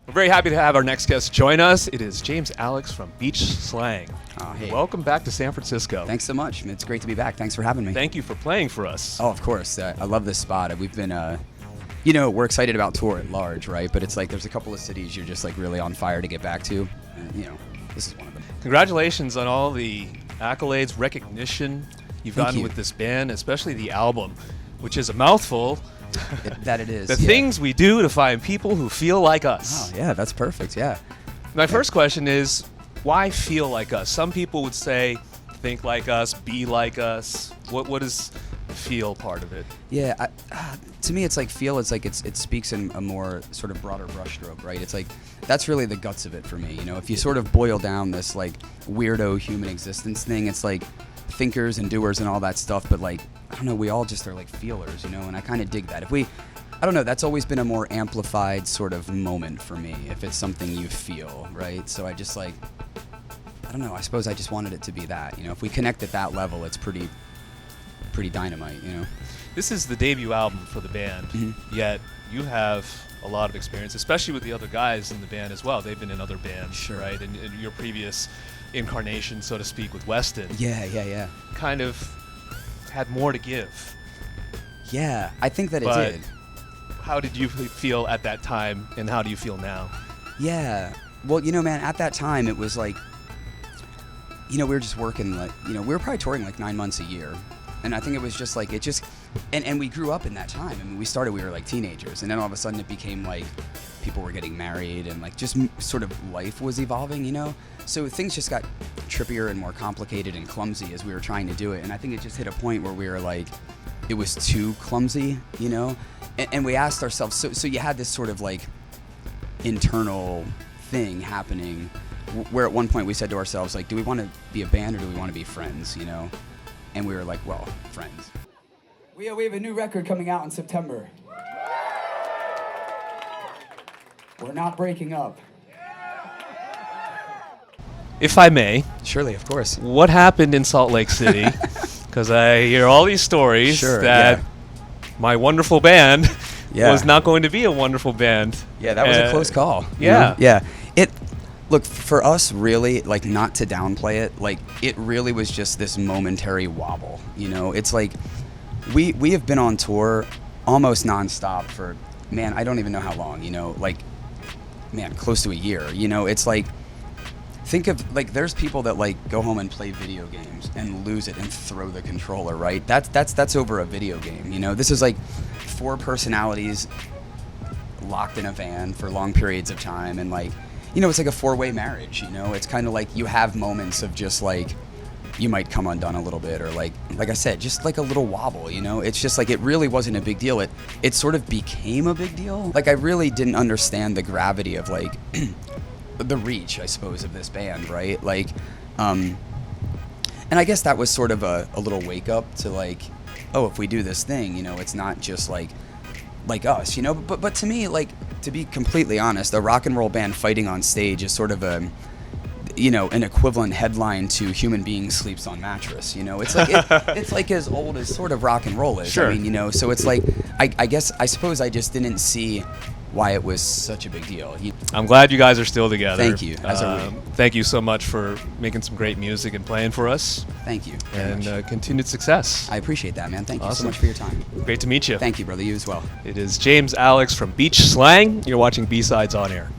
We're very happy to have our next guest join us. It is James Alex from Beach Slang. Hey. Welcome back to San Francisco. Thanks so much. It's great to be back. Thanks for having me. Thank you for playing for us. Oh, of course. I love this spot. We've been, we're excited about tour at large, right? But it's like there's a couple of cities you're just like really on fire to get back to. And, this is one of them. Congratulations on all the accolades, recognition you've gotten you. with this band, especially the album, which is a mouthful. That it is. The things we do to find people who feel like us. Oh, yeah, that's perfect. Yeah. My first question is, why feel like us? Some people would say, think like us, be like us. What is the feel part of it? Yeah, to me, it's like feel. It's like it speaks in a more sort of broader brushstroke, right? It's like that's really the guts of it for me. If you sort of boil down this like weirdo human existence thing, it's like thinkers and doers and all that stuff. But like, I don't know, we all just are like feelers, and I kind of dig that. I don't know, that's always been a more amplified sort of moment for me. If it's something you feel, right? So I just like, I don't know. I suppose I just wanted it to be that. If we connect at that level, it's pretty dynamite. This is the debut album for the band, yet you have a lot of experience, especially with the other guys in the band as well. They've been in other bands, Sure. right? And your previous incarnation, so to speak, with Weston. Yeah. Kind of had more to give. Yeah, I think that it But did. how did you feel at that time, and how do you feel now? Yeah. Well, man, at that time it was like, we were just working like, we were probably touring like 9 months a year. And I think it was just like, and we grew up in that time. I mean, we were like teenagers, and then all of a sudden it became like people were getting married and like just sort of life was evolving, So things just got trippier and more complicated and clumsy as we were trying to do it. And I think it just hit a point where we were like, it was too clumsy, And we asked ourselves, so you had this sort of like internal thing happening where at one point we said to ourselves, like, do we want to be a band or do we want to be friends, And we were like, well, friends. We have a new record coming out in September. We're not breaking up. If I may, Surely, of course. what happened in Salt Lake City? Because I hear all these stories that my wonderful band was not going to be a wonderful band. Yeah, that was a close call. Yeah. Yeah. Look, for us, really, like, not to downplay it, like, it really was just this momentary wobble, It's like, we have been on tour almost nonstop for, man, I don't even know how long, like, man, close to a year, It's like, think of, like, there's people that, like, go home and play video games and lose it and throw the controller, right? That's over a video game, This is, like, 4 personalities locked in a van for long periods of time, and, like, it's like a 4-way marriage, It's kind of like you have moments of just like you might come undone a little bit, or like I said, just like a little wobble, It's just like it really wasn't a big deal. It sort of became a big deal. Like I really didn't understand the gravity of like the reach, I suppose, of this band, right? Like, and I guess that was sort of a little wake up to like, oh, if we do this thing, it's not just like us, But to me, like, to be completely honest, a rock and roll band fighting on stage is sort of an equivalent headline to Human Being Sleeps on Mattress. It's like it's like as old as sort of rock and roll is. Sure. I mean, so it's like I suppose I just didn't see why it was such a big deal. I'm glad you guys are still together. Thank you. As are we. Thank you so much for making some great music and playing for us. Thank you. And continued success. I appreciate that, man. Thank you so Awesome. much for your time. Great to meet you. Thank you, brother. You as well. It is James Alex from Beach Slang. You're watching B-Sides on Air.